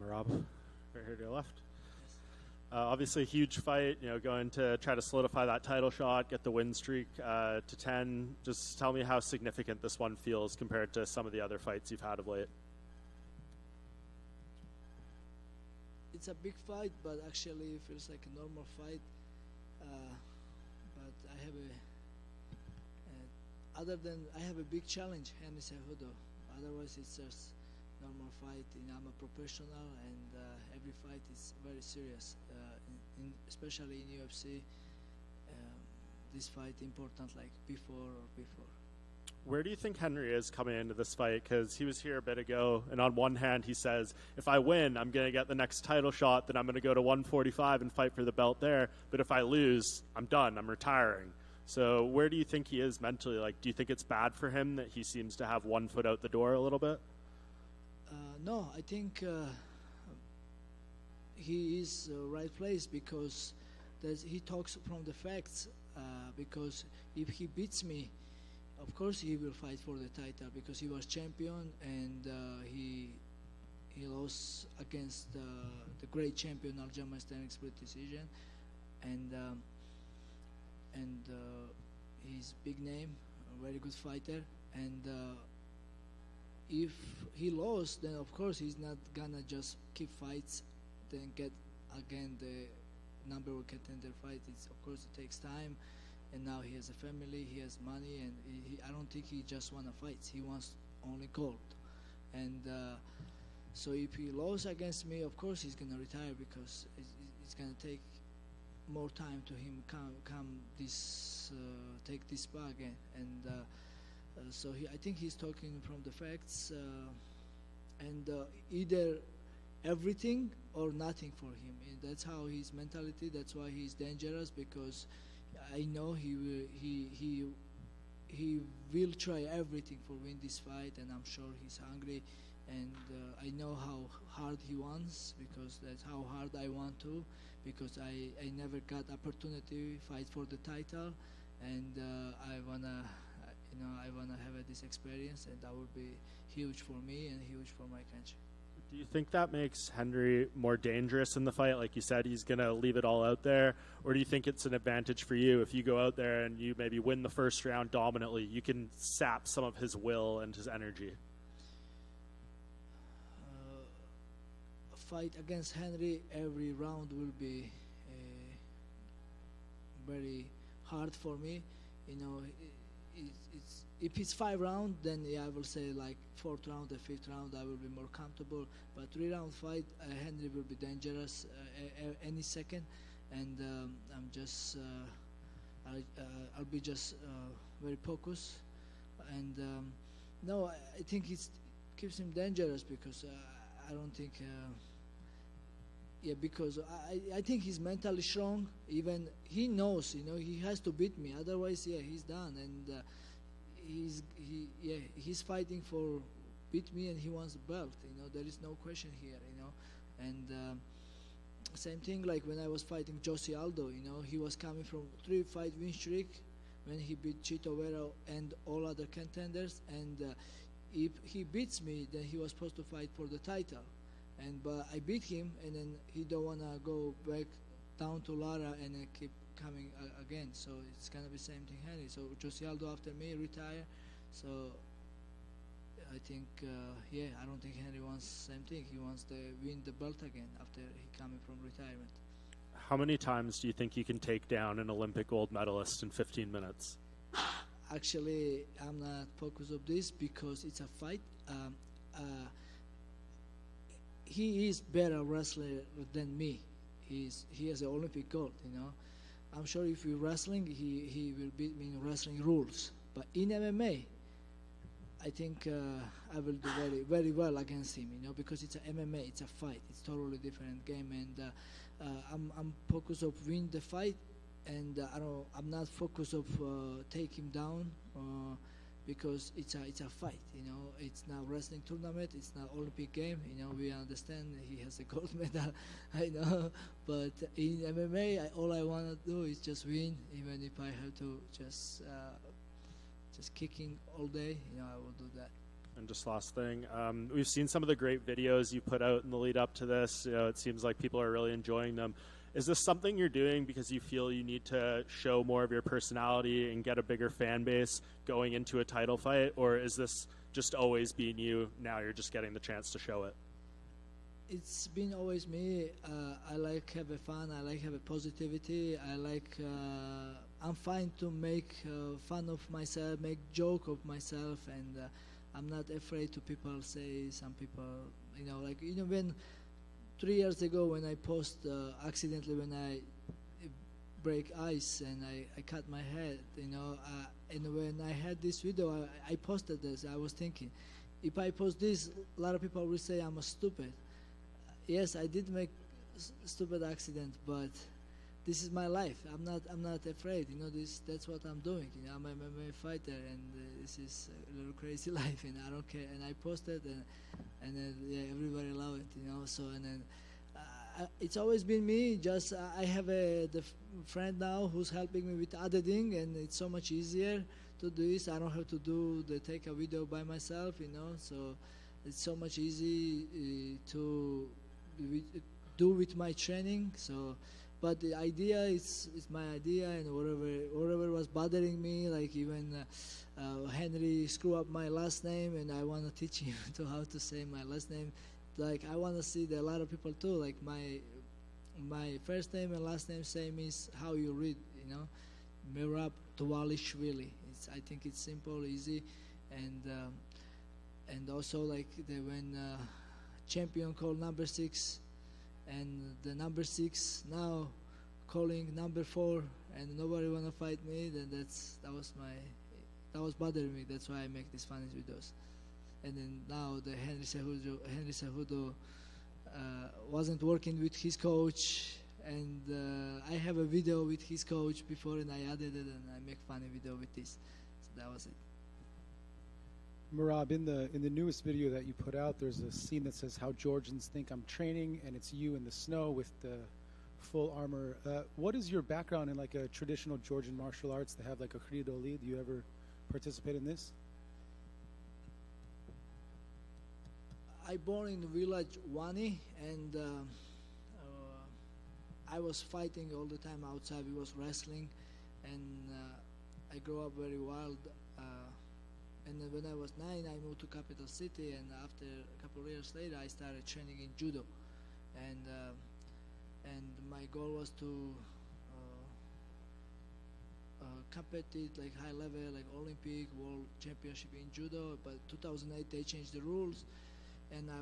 Merab, right here to your left. Obviously a huge fight, going to try to solidify that title shot, get the win streak to 10. Just tell me how significant this one feels compared to some of the other fights you've had of late. It's a big fight, but actually it feels like a normal fight. But I have I have a big challenge, Henry Cejudo. Otherwise, it's just normal fight. I'm a professional, and every fight is very serious. Especially in UFC, this fight important like before or before. Where do you think Henry is coming into this fight? Because he was here a bit ago, and on one hand he says, if I win, I'm going to get the next title shot, then I'm going to go to 145 and fight for the belt there. But if I lose, I'm done. I'm retiring. So where do you think he is mentally? Like, do you think it's bad for him that he seems to have one foot out the door a little bit? No, I think he is right place because he talks from the facts. Because if he beats me, of course he will fight for the title because he was champion, and he lost against the great champion Aljamain standing split decision, and he's big name, a very good fighter, and if he lost, then of course he's not gonna just keep fights, then get again the number one contender fight. Of course it takes time, and now he has a family, he has money, and I don't think he just wanna fight. He wants only gold, and so if he loses against me, of course he's gonna retire because it's gonna take more time to him take this spot again, and so I think he's talking from the facts, and either everything or nothing for him. And that's how his mentality. That's why he's dangerous, because I know he will try everything for win this fight, and I'm sure he's hungry, and I know how hard he wants, because that's how hard I want to, because I never got opportunity fight for the title, and I wanna have this experience, and that would be huge for me and huge for my country. Do you think that makes Henry more dangerous in the fight? Like you said, he's going to leave it all out there. Or do you think it's an advantage for you if you go out there and you maybe win the first round dominantly, you can sap some of his will and his energy? A fight against Henry, every round will be very hard for me. If it's 5 rounds, then I will say like 4th round or 5th round I will be more comfortable. But 3-round fight, Henry will be dangerous any second, and I'm just I'll be just very focused. And no, I think it keeps him dangerous because I don't think. Because I think he's mentally strong. Even he knows, he has to beat me. Otherwise, he's done. And he's fighting for beat me, and he wants the belt. There is no question here. And same thing like when I was fighting Jose Aldo. He was coming from 3-fight win streak when he beat Chito Vera and all other contenders. And if he beats me, then he was supposed to fight for the title. But I beat him, and then he don't wanna go back down to Lara and keep coming again. So it's gonna be same thing, Henry. So Jose Aldo after me retire. So I think, I don't think Henry wants same thing. He wants to win the belt again after he coming from retirement. How many times do you think you can take down an Olympic gold medalist in 15 minutes? Actually, I'm not focused on this because it's a fight. He is better wrestler than me. He has an Olympic gold, I'm sure if we're wrestling, he will beat me in wrestling rules. But in MMA, I think I will do very, very well against him, because it's a MMA, it's a fight, it's totally different game, and I'm focused of win the fight, and I'm not focused of take him down. Because it's a fight, it's not wrestling tournament, it's not Olympic game, we understand he has a gold medal, I know, but in MMA, all I want to do is just win, even if I have to just kicking all day, I will do that. And just last thing, we've seen some of the great videos you put out in the lead up to this. It seems like people are really enjoying them. Is this something you're doing because you feel you need to show more of your personality and get a bigger fan base going into a title fight, or is this just always being you, now you're just getting the chance to show it? It's been always me. I like have a fun. I like have a positivity. I'm fine to make fun of myself, make joke of myself, and I'm not afraid to people say some people, when 3 years ago when I accidentally when I break ice and I cut my head, and when I had this video, I posted this. I was thinking, if I post this, a lot of people will say I'm a stupid. Yes, I did make stupid accident, but this is my life. I'm not afraid. That's what I'm doing. I'm an MMA fighter, and this is a little crazy life, and I don't care. And I posted, and then everybody love it. So and then it's always been me. Just I have the friend now who's helping me with editing, and it's so much easier to do this. I don't have to take a video by myself. So it's so much easy to do with my training. So. But the idea is my idea, and whatever was bothering me, like even Henry screw up my last name, and I want to teach him to how to say my last name. Like I want to see that a lot of people too. Like my first name and last name same is how you read. Merab Dvalishvili. I think it's simple, easy, and also like when champion called number 6. And the number 6 now calling number 4, and nobody wanna fight me. Then that was bothering me. That's why I make these funny videos. And then now the Henry Cejudo wasn't working with his coach, and I have a video with his coach before, and I added it, and I make funny video with this. So that was it. Merab, in the newest video that you put out, there's a scene that says how Georgians think I'm training, and it's you in the snow with the full armor. What is your background in like a traditional Georgian martial arts to have like a Cejudo lead? Do you ever participate in this? I born in the village Wani, and I was fighting all the time outside. We was wrestling, and I grew up very wild. And then when I was 9, I moved to capital city, and after a couple of years later, I started training in judo, and my goal was to compete like high level, like Olympic, World Championship in judo. But 2008 they changed the rules, and I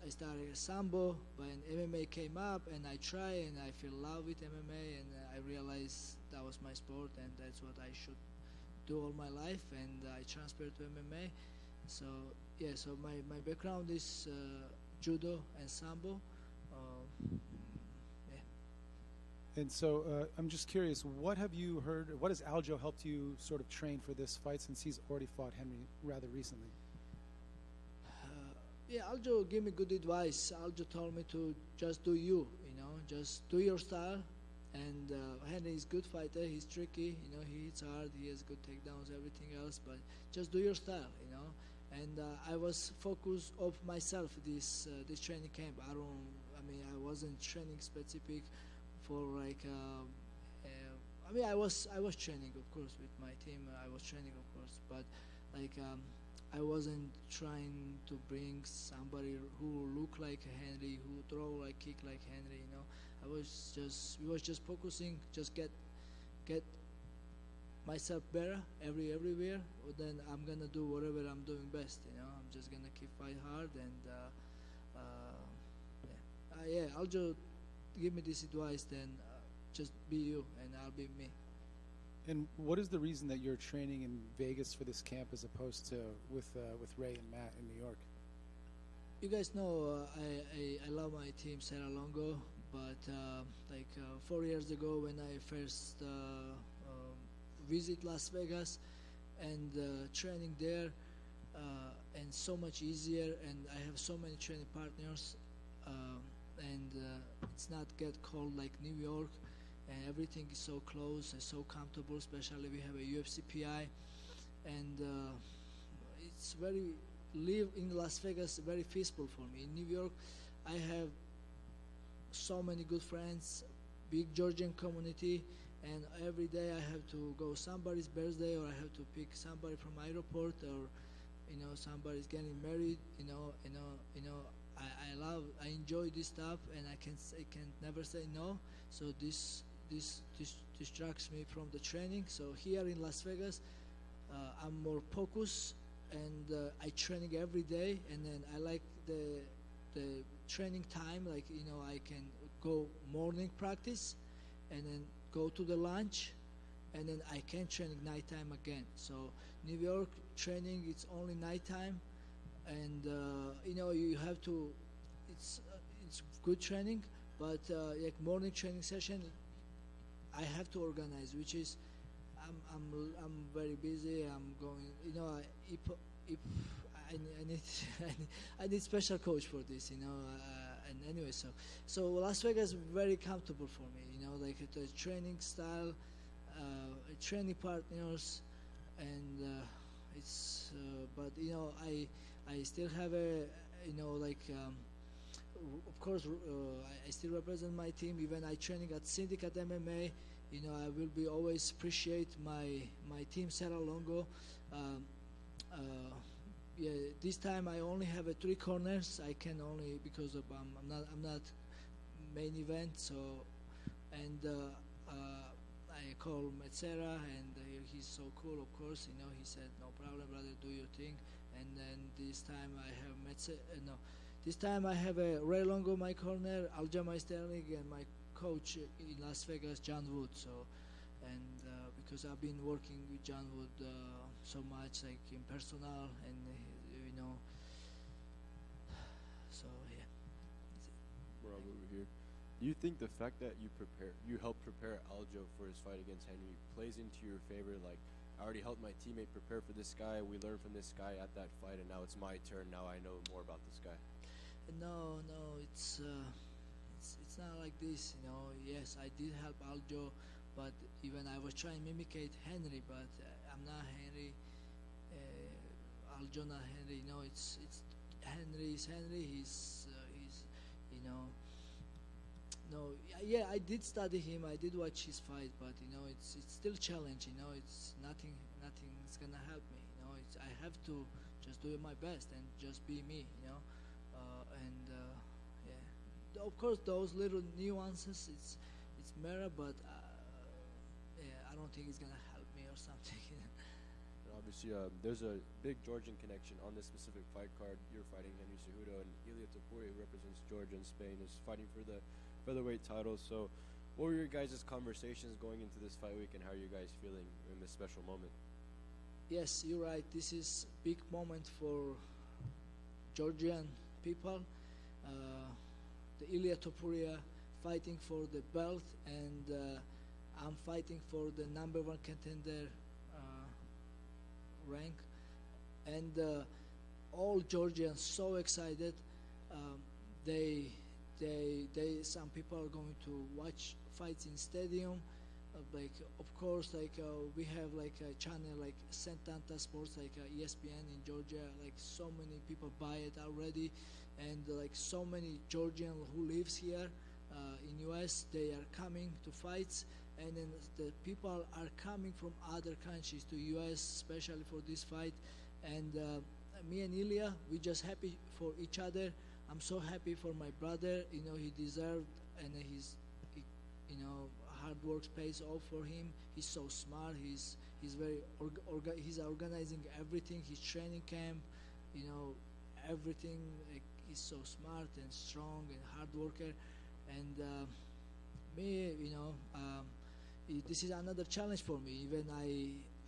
started sambo, but MMA came up, and I tried, and I fell in love with MMA, and I realized that was my sport, and that's what I should do all my life, and I transferred to MMA. So yeah, so my background is judo and sambo. And so I'm just curious, what have you heard, what has Aljo helped you sort of train for this fight, since he's already fought Henry rather recently? Yeah, Aljo gave me good advice. Aljo told me to just do you, just do your style. And Henry is good fighter. He's tricky, he hits hard. He has good takedowns, everything else. But just do your style, And I was focused of myself this training camp. I wasn't training specific for like. I was training, of course, with my team. I was training, of course, but like I wasn't trying to bring somebody who look like Henry, who throw like kick like Henry, we was just focusing, just get myself better everywhere. Then I'm gonna do whatever I'm doing best. I'm just gonna keep fight hard, and I'll just give me this advice. Then just be you, and I'll be me. And what is the reason that you're training in Vegas for this camp as opposed to with Ray and Matt in New York? You guys know I love my team Serra Longo. But 4 years ago, when I first visit Las Vegas and training there, and so much easier, and I have so many training partners, and it's not get cold like New York, and everything is so close and so comfortable. Especially we have a UFC PI, and it's very live in Las Vegas very peaceful for me. In New York, I have so many good friends, big Georgian community, and every day I have to go somebody's birthday, or I have to pick somebody from airport, or somebody's getting married. I enjoy this stuff, and I can never say no. So this distracts me from the training. So here in Las Vegas, I'm more focused, and I training every day, and then I like the training time. Like I can go morning practice, and then go to the lunch, and then I can train nighttime again. So New York training, it's only nighttime, and you have to. It's good training, but like morning training session, I have to organize, which is I'm very busy. I'm going. If I need I need special coach for this. And anyway, so Las Vegas is very comfortable for me. Like the training style, training partners, and it's. But I still have a of course I still represent my team. Even I training at Syndicate MMA. I will be always appreciate my team Sarah Longo. This time I only have 3 corners. I can only because of I'm not main event. So and I call Metzera, and he's so cool. Of course, he said no problem, brother, do your thing. And then this time I have Metzera. This time I have a Ray Longo my corner, Aljamain Sterling, and my coach in Las Vegas, John Wood. So, and because I've been working with John Wood so much, like in personal, and so yeah. Merab over here. Do you think the fact that you helped prepare Aljo for his fight against Henry plays into your favor? Like, I already helped my teammate prepare for this guy. We learned from this guy at that fight, and now it's my turn. Now I know more about this guy. No, it's not like this. Yes, I did help Aljo, but even I was trying to mimicate Henry, but I'm not Henry. Aljo not Henry. It's Henry is Henry. He's No, yeah, I did study him. I did watch his fight, but it's still challenge. It's nothing's gonna help me. I have to just do my best and just be me. Yeah. Of course, those little nuances, it's Merab, but yeah, I don't think it's gonna help me or something. And obviously, there's a big Georgian connection on this specific fight card. You're fighting Henry Cejudo, and Ilia Topuria, who represents Georgia in Spain, is fighting for the featherweight title. So, what were your guys' conversations going into this fight week, and how are you guys feeling in this special moment? Yes, you're right. This is big moment for Georgian people. The Ilia Topuria fighting for the belt, and I'm fighting for the #1 contender rank. And all Georgians so excited. Some people are going to watch fights in stadium. Of course, we have a channel like Santanta Sports, ESPN in Georgia. So many people buy it already, and so many Georgian who lives here in US, they are coming to fights, and then the people are coming from other countries to US, especially for this fight. And me and Ilya, we just happy for each other. I'm so happy for my brother. He deserved, and hard work pays off for him. He's so smart. He's very he's organizing everything. His training camp, everything. He's so smart and strong and hard worker. And me, this is another challenge for me. Even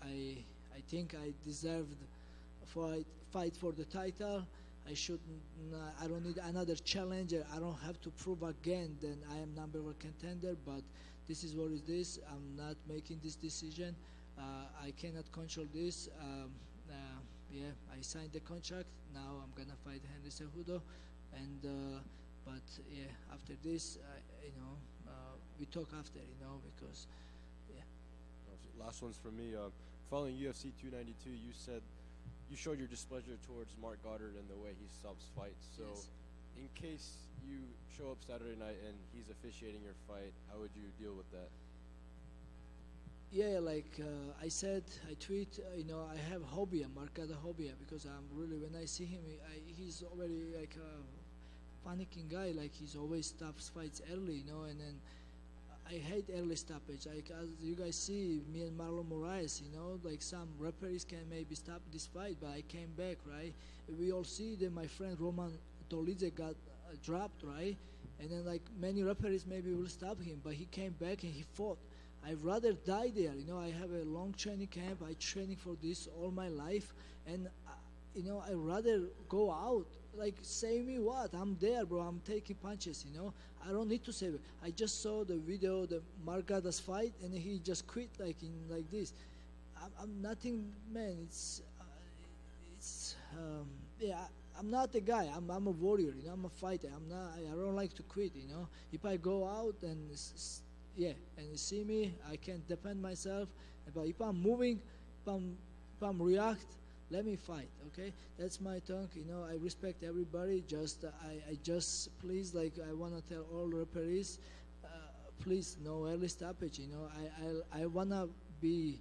I think I deserved fight for the title. I don't need another challenger. I don't have to prove again that I am #1 contender, but this is what it is. I'm not making this decision. I cannot control this. Yeah, I signed the contract. Now I'm gonna fight Henry Cejudo, and but yeah, after this, we talk after, because yeah. Last one's for me. Following UFC 292, you said you showed your displeasure towards Mark Goddard and the way he stops fights. So, Yes. in case you show up Saturday night and he's officiating your fight, how would you deal with that? Yeah, like I said, I tweet, I have hobby, marcada hobby, because I'm really, when I see him, he's already like a panicking guy, like he's always stops fights early, and then I hate early stoppage. Like as you guys see, me and Marlon Moraes, like some referees can maybe stop this fight, but I came back, right? We all see that my friend Roman Dolidze got dropped, right? And then like many referees maybe will stop him, but he came back and he fought. I'd rather die there. I have a long training camp. I training for this all my life, and I'd rather go out. Like, say me what? I'm there, bro. I'm taking punches. I don't need to save it. I just saw the video, the Margada's fight, and he just quit like this. I'm nothing, man. Yeah. I'm not a guy. I'm a warrior. I'm a fighter. I don't like to quit. If I go out and yeah, and you see me, I can defend myself. But if I'm moving, if I'm react, let me fight. Okay, that's my tongue. I respect everybody. I just please, like, I wanna tell all referees, please no early stoppage. I wanna be.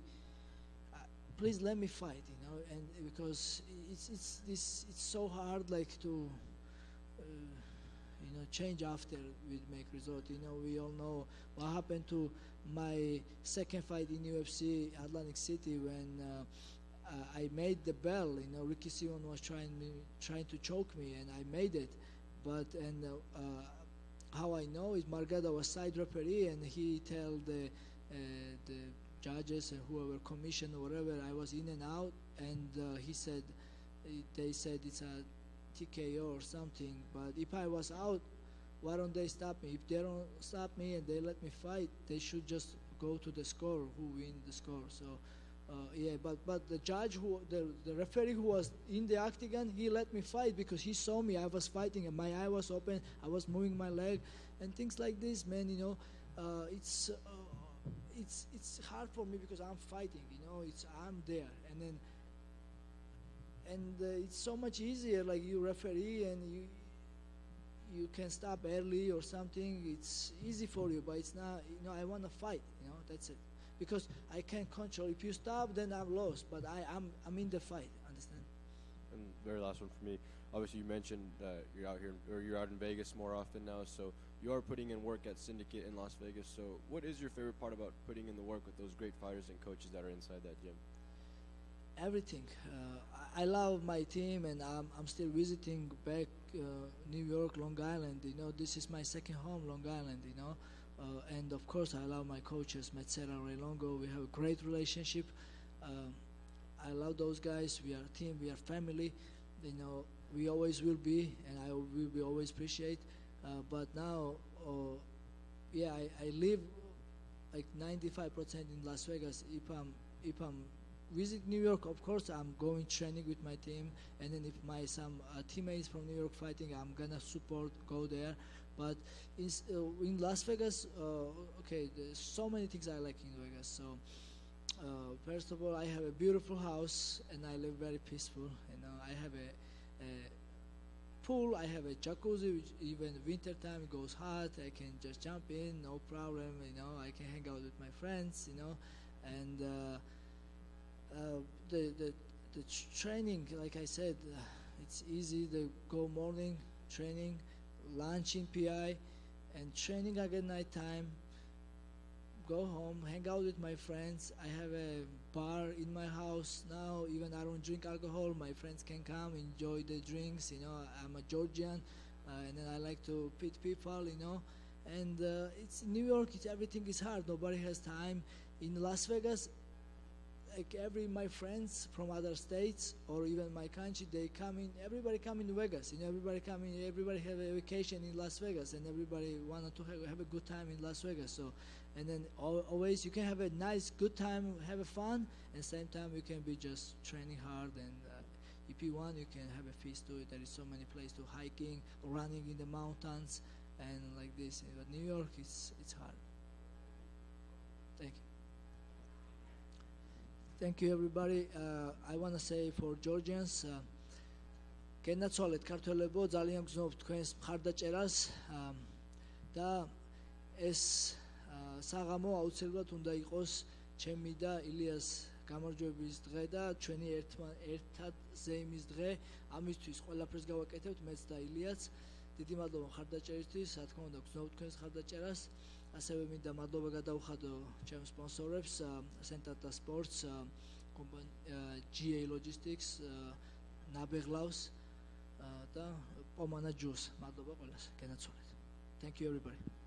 Please let me fight. And because it's so hard, like to. Change after we make result. We all know what happened to my second fight in UFC Atlantic City when I made the bell. Ricky Simon was trying to choke me, and I made it. But how I know is Margada was side referee, and he tell the judges and whoever commission or whatever I was in and out, and they said it's a TKO or something. But if I was out, why don't they stop me? If they don't stop me and they let me fight, they should just go to the score, who win the score. So yeah, but the judge, the referee who was in the octagon, he let me fight because he saw me. I was fighting and my eye was open. I was moving my leg and things like this, man. It's hard for me because I'm fighting. I'm there, and it's so much easier. Like you referee and you can stop early or something. It's easy for you, but it's not. I want to fight. That's it. Because I can't control. If you stop, then I'm lost. But I'm in the fight. Understand? And very last one for me. Obviously, you mentioned that you're out here, or you're out in Vegas more often now. So you are putting in work at Syndicate in Las Vegas. So what is your favorite part about putting in the work with those great fighters and coaches that are inside that gym? Everything. I love my team, and I'm still visiting back New York, Long Island. This is my second home, Long Island. And of course, I love my coaches, Metzera, Ray Longo. We have a great relationship. I love those guys. We are a team. We are family. We always will be, and I will be always appreciate. But now, yeah, I live like 95% in Las Vegas. If I'm visit New York, of course, I'm going training with my team, and then if some teammates from New York fighting, I'm gonna support, go there. But in Las Vegas, okay, there's so many things I like in Vegas. So first of all, I have a beautiful house, and I live very peaceful. I have a pool. I have a jacuzzi, which even winter time it goes hot. I can just jump in, no problem. I can hang out with my friends. And the training, like I said, it's easy. They go morning training, lunch in PI, and training again nighttime. Go home, hang out with my friends. I have a bar in my house now. Even I don't drink alcohol. My friends can come, enjoy the drinks. I'm a Georgian, and then I like to meet people. And it's in New York. Everything is hard. Nobody has time. In Las Vegas, like my friends from other states or even my country, they come in. Everybody come in Vegas. Everybody come in. Everybody have a vacation in Las Vegas, and everybody wanted to have a good time in Las Vegas. So, and then always you can have a nice, good time, have a fun, and same time you can be just training hard. And if you want, you can have a feast to it. There is so many places to hiking, running in the mountains, and like this. But New York, it's hard. Thank you. Thank you, everybody. I want to say for Georgians, გენაცვალეთ ქართველებო, ძალიან გზნობთ თქვენს მხარდაჭერას და ეს საღამო აუცილებლად უნდა იყოს ჩემი და ილიას გამარჯვების დღე და ჩვენი ერთად ზეიმის დღე. ამისთვის ყველაფერს გავაკეთებთ, მეც და ილიაც. დიდი მადლობა მხარდაჭერისთვის, რა თქმა უნდა გზნობთ თქვენს მხარდაჭერას. ასევე მინდა მადლობა გადავხადო ჩემს სპონსორებს, Sentata Sports, GA Logistics, ნაბეღლავს და პომანა ჯუს. მადლობა ყველას, გენაცვალეთ. Thank you, everybody.